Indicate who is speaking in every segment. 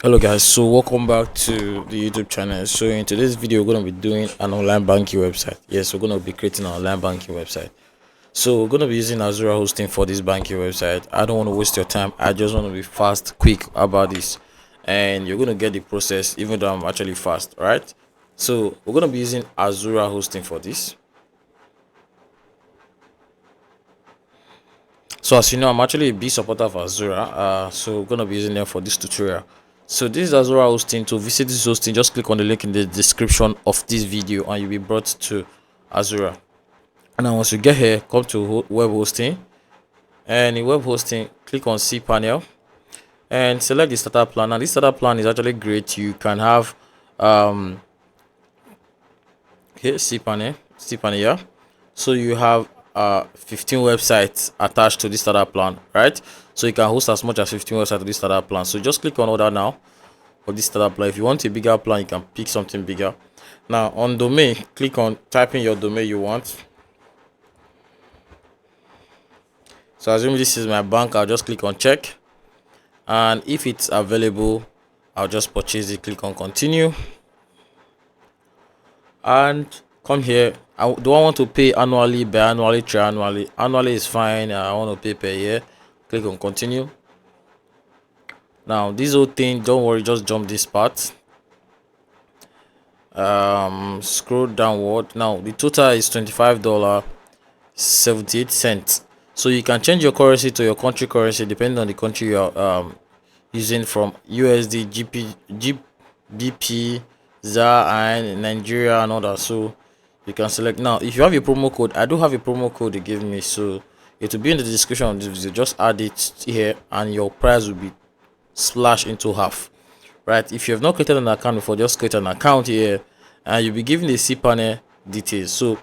Speaker 1: Hello guys, so welcome back to the YouTube channel. So in today's video we're going to be doing an online banking website. Yes, we're going to be creating an online banking website. So we're going to be using Azure hosting for this banking website. I don't want to waste your time. I just want to be fast, quick about this, and you're going to get the process even though I'm actually fast. All right, so we're going to be using Azure hosting for this. So as you know, I'm actually a big supporter of Azure, so we're going to be using them for this tutorial. So this is Azure hosting. To visit this hosting, just click on the link in the description of this video and you'll be brought to Azure. And then once you get here, come to web hosting, and in web hosting click on cPanel and select the starter plan. And this starter plan is actually great. You can have here cPanel here. So you have 15 websites attached to this starter plan, right? So you can host as much as 15 websites to this starter plan. So just click on order now for this starter plan. If you want a bigger plan, you can pick something bigger. Now on domain, click on type in your domain you want. So assuming this is my bank, I'll just click on check, and if it's available I'll just purchase it. Click on continue and come here. Do I want to pay annually, biannually, triannually? Annually is fine. I want to pay per year. Click on continue. Now this whole thing, don't worry, just jump this part. Scroll downward. Now the total is $25.78. so you can change your currency to your country currency depending on the country you are using, from USD, BP, ZAR, and Nigeria and all that. So you can select. Now if you have a promo code, I do have a promo code they give me, so it will be in the description of this video. Just add it here and your price will be slashed into half, right? If you have not created an account before, just create an account here and you'll be given the cPanel details. So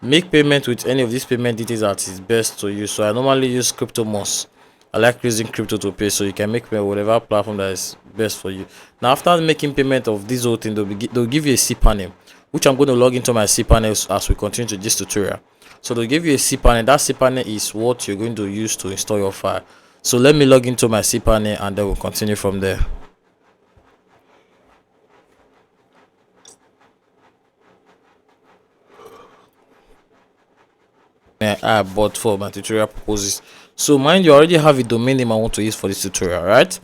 Speaker 1: make payment with any of these payment details that is best to you. So I normally use CryptoMoss. I like using crypto to pay, so you can make payment whatever platform that is best for you. Now after making payment of this whole thing, they'll give you a cPanel, which I'm going to log into my cPanel as we continue to this tutorial. So they'll give you a cPanel. That cPanel is what you're going to use to install your file. So let me log into my cPanel and then we'll continue from there. I bought for my tutorial purposes. So mind you, I already have a domain name I want to use for this tutorial, right?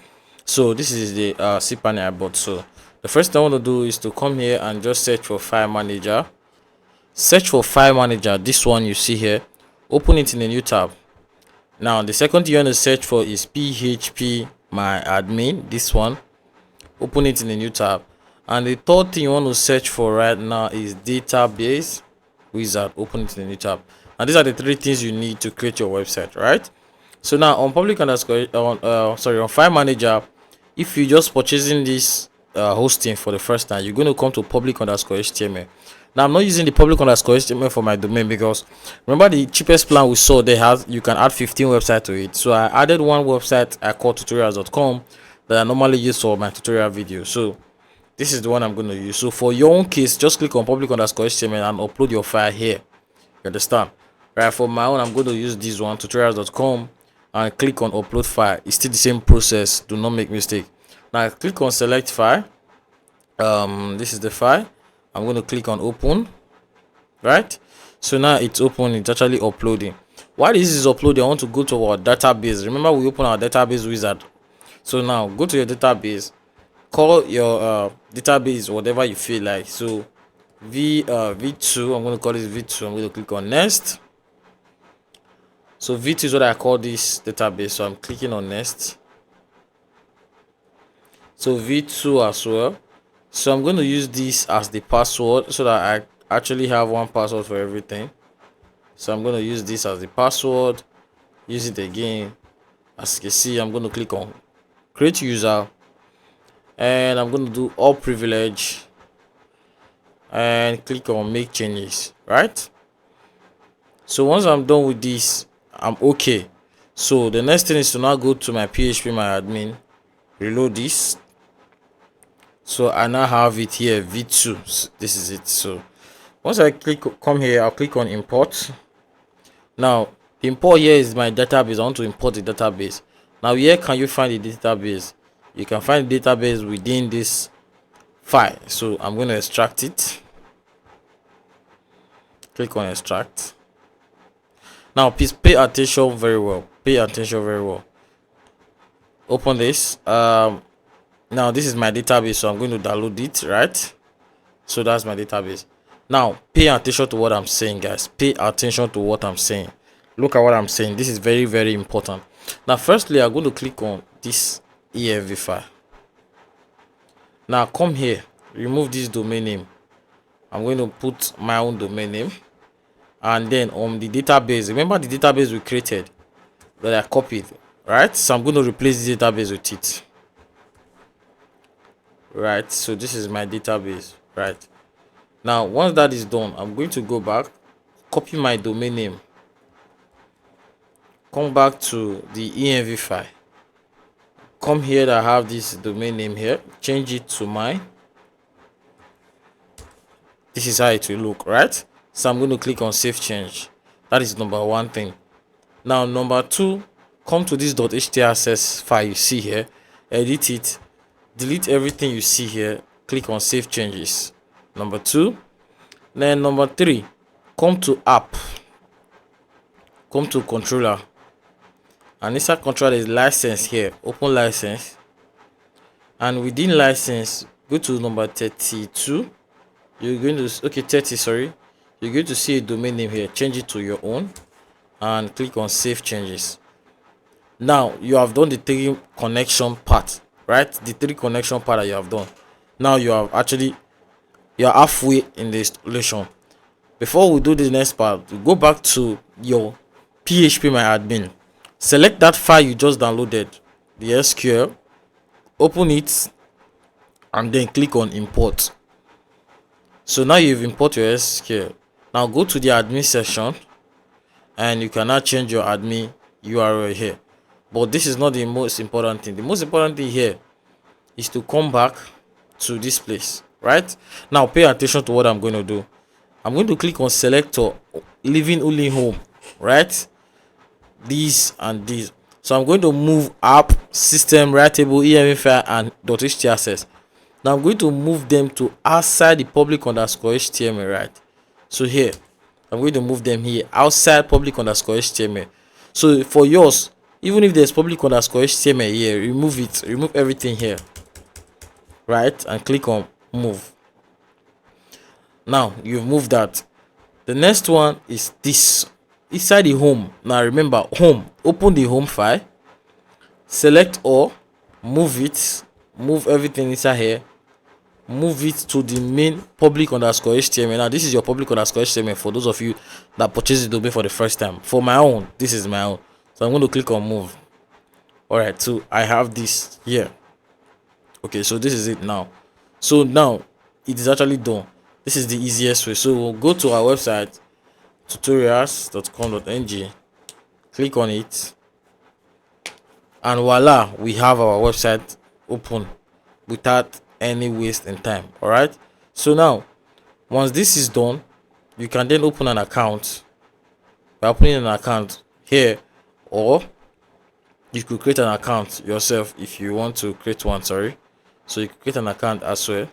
Speaker 1: So this is the cPanel I bought. So the first thing I want to do is to come here and just search for file manager. Search for file manager, this one you see here. Open it in a new tab. Now the second thing you want to search for is php my admin, this one. Open it in a new tab. And the third thing you want to search for right now is database wizard. Open it in a new tab. And these are the three things you need to create your website, right? So now on public underscore on file manager, if you just purchasing this hosting for the first time, you're going to come to public underscore html. Now I'm not using the public underscore html for my domain because remember the cheapest plan we saw, they have you can add 15 websites to it. So I added one website I call tutorials.com that I normally use for my tutorial videos. So this is the one I'm going to use. So for your own case, just click on public underscore html and upload your file here. You understand? Right, for my own, I'm going to use this one, tutorials.com, and click on upload file. It's still the same process, do not make mistake. Now click on select file. This is the file. I'm going to click on open, right? So now it's open, it's actually uploading. While this is uploading, I want to go to our database. Remember we open our database wizard. So now go to your database, call your database whatever you feel like. So v2, I'm going to call this v2. I'm going to click on next. So v2 is what I call this database, so I'm clicking on next. So v2 as well. So I'm going to use this as the password so that I actually have one password for everything. So I'm going to use this as the password. Use it again. As you can see, I'm going to click on create user and I'm going to do all privilege and click on make changes, right? So once I'm done with this, I'm okay. So the next thing is to now go to my php my admin, reload this. So I now have it here, v2. So this is it. So once I come here, I'll click on import. Now import here is my database. I want to import the database. Now here can you find the database? You can find the database within this file. So I'm going to extract it. Click on extract. Now please pay attention very well. Pay attention very well. Open this. Now this is my database, so I'm going to download it, right? So that's my database. Now pay attention to what I'm saying, guys. Pay attention to what I'm saying. Look at what I'm saying. This is very, very important. Now firstly, I'm going to click on this EFV file. Now come here, remove this domain name. I'm going to put my own domain name, and then on the database, remember the database we created that I copied, right? So I'm going to replace the database with it, right? So this is my database, right? Now once that is done, I'm going to go back, copy my domain name, come back to the env file, come here that I have this domain name here, change it to mine. This is how it will look, right? So I'm going to click on save change. That is number one thing. Now number two, come to this .html file you see here, edit it, delete everything you see here, click on save changes. Number two. Then number three, come to app, come to controller, and inside controller is license here, open license, and within license go to number 32. You're going to 30, sorry, you're going to see a domain name here, change it to your own and click on save changes. Now you have done the three connection part, right? The three connection part that you have done. Now you are halfway in the installation. Before we do the next part, we go back to your PHP my admin, select that file you just downloaded, the SQL, open it, and then click on import. So now you've imported your SQL. Now go to the admin section, and you can now change your admin URL here. But this is not the most important thing. The most important thing here is to come back to this place, right? Now pay attention to what I'm going to do. I'm going to click on selector, leaving only home, right? These and these. So I'm going to move app, system, writable, env file, and .html. Now I'm going to move them to outside the public_html, right? So here, I'm going to move them here outside public_html. So for yours, even if there's public_html here, remove it, remove everything here, right? And click on move. Now you've moved that. The next one is this inside the home. Now remember, home, open the home file, select all, move it, move everything inside here, move it to the main public_html. Now this is your public_html for those of you that purchase the domain for the first time. For my own, this is my own, so I'm going to click on move. All right, so I have this here. Okay, so this is it now. So now it is actually done. This is the easiest way. So we'll go to our website, tutorials.com.ng, click on it, and voila, we have our website open without any waste in time. All right, so now once this is done, you can then open an account. By opening an account here, or you could create an account yourself if you want to create one. Sorry, so you could create an account as well.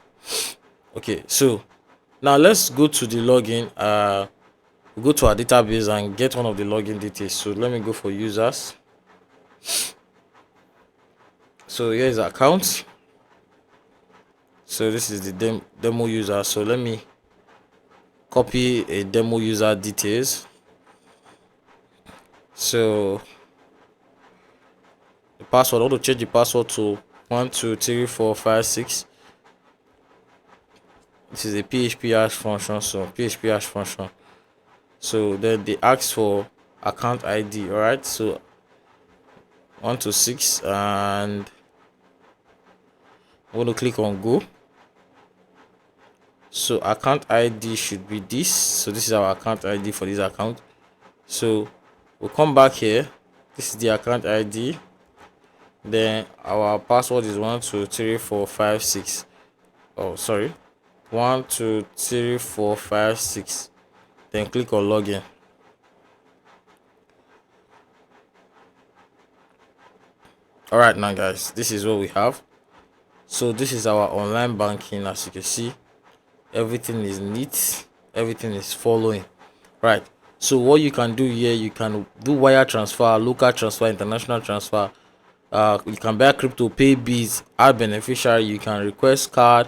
Speaker 1: Okay, so now let's go to the login. We'll go to our database and get one of the login details. So let me go for users. So here is account. So this is the demo user. So let me copy a demo user details. So the password, I want to change the password to 123456. This is a PHP hash function, so PHP hash function. So then they ask for account ID. All right, so 126, and I'm going to click on go. So account ID should be this. So this is our account ID for this account. So we'll come back here. This is the account ID. Then our password is 123456. Oh, sorry, 123456. Then click on login. All right, now guys, this is what we have. So this is our online banking. As you can see, everything is neat, everything is following, right? So what you can do here, you can do wire transfer, local transfer, international transfer. You can buy crypto, pay bills, add beneficiary, you can request card,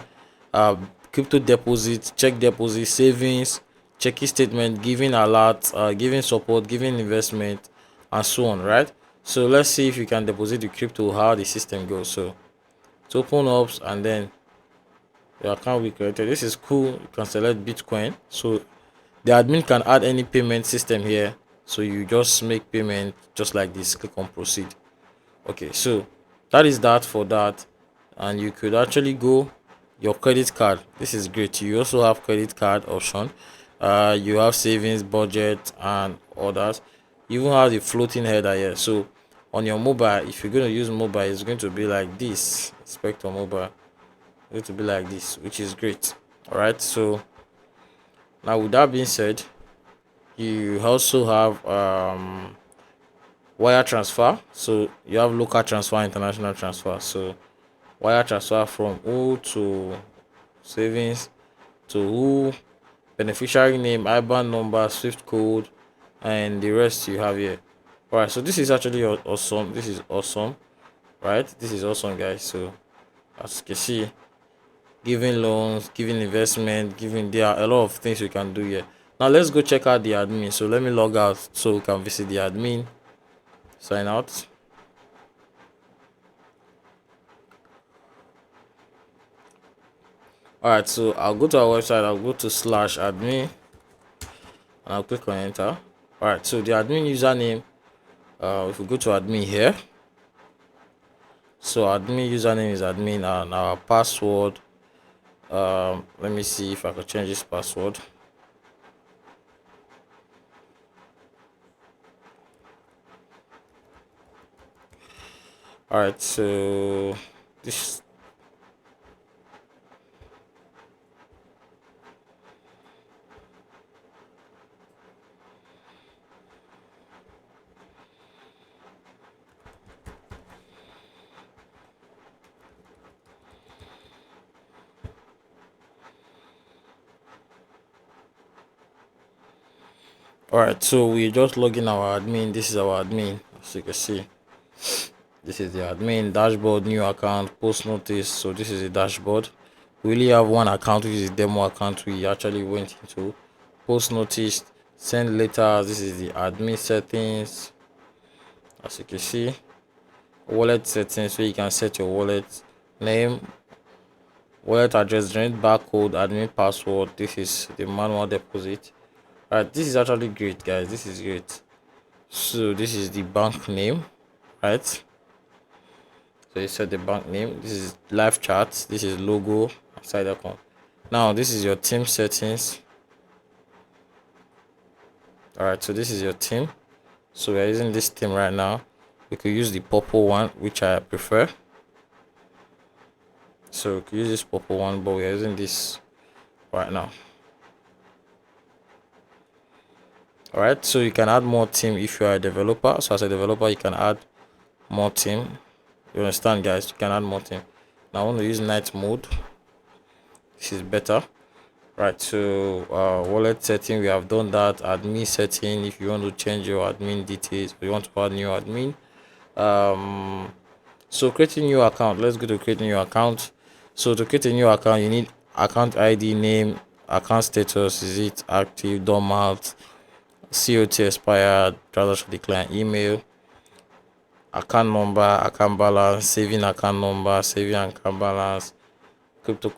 Speaker 1: uh, crypto deposit, check deposit, savings, checking statement, giving alert, giving support, giving investment, and so on, right? So let's see if you can deposit the crypto, how the system goes. So to open up, and then your account will be created. This is cool. You can select Bitcoin. So the admin can add any payment system here. So you just make payment just like this. Click on proceed. Okay, so that is that for that. And you could actually go your credit card. This is great. You also have credit card option. You have savings, budget, and others. You even have the floating header here. So on your mobile, if you're going to use mobile, it's going to be like this. Spectre mobile. It's going to be like this, which is great. All right. So now with that being said, you also have wire transfer. So you have local transfer, international transfer. So wire transfer from who to savings to who, beneficiary name, IBAN number, Swift code, and the rest you have here. All right, so this is actually awesome. This is awesome, right? This is awesome, guys. So as you can see, giving loans, giving investment, giving, there are a lot of things you can do here. Now let's go check out the admin. So let me log out so we can visit the admin. Sign out. All right, so I'll go to our website. I'll go to /admin and I'll click on enter. All right, so the admin username, if we go to admin here, so admin username is admin, and our password, let me see if I can change this password. All right, so this, all right, so we just log in our admin. This is our admin, as you can see. This is the admin dashboard, new account, post notice. So this is the dashboard. We only have one account, which is the demo account we actually went into. Post notice, send letters. This is the admin settings, as you can see. Wallet settings, where you can set your wallet name, wallet address, generate barcode, admin password. This is the manual deposit. All right, this is actually great, guys. This is great. So this is the bank name, right? So you set the bank name. This is live chat. This is logo, side icon. Now this is your team settings. All right, so this is your team. So we are using this team right now. We could use the purple one, which I prefer. So we could use this purple one, but we are using this right now. All right, so you can add more team if you are a developer. So as a developer, you can add more team. You understand, guys? You can add more team. Now I want to use night mode. This is better. Right, so wallet setting, we have done that. Admin setting, if you want to change your admin details, or you want to add new admin. So creating new account, let's go to create a new account. So to create a new account, you need account ID, name, account status, is it active, dormant, COT expired, transaction decline, email, account number, account balance, saving account number, saving account balance, crypto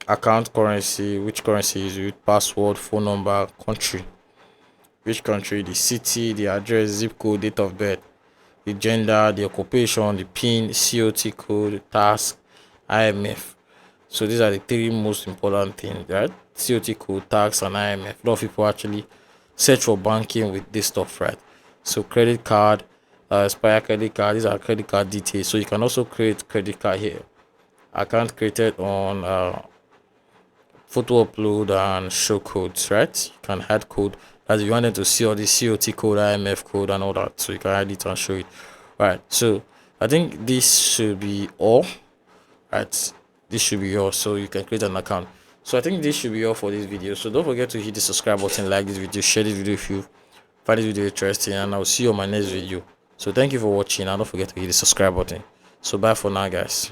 Speaker 1: account currency, which currency is it, password, phone number, country, which country, the city, the address, zip code, date of birth, the gender, the occupation, the pin, COT code, task, IMF. So these are the three most important things, right? COT code, tax, and IMF. A lot of people actually search for banking with this stuff, right? So credit card, expire credit card, these are credit card details. So you can also create credit card here. Account created on photo upload and show codes, right? You can add code as you want them to see all the COT code, IMF code, and all that. So you can add it and show it. All right, so I think this should be all. right? This should be yours, so you can create an account. So I think this should be all for this video. So don't forget to hit the subscribe button, like this video, share this video if you find this video interesting, and I'll see you on my next video. So thank you for watching, and don't forget to hit the subscribe button. So bye for now, guys.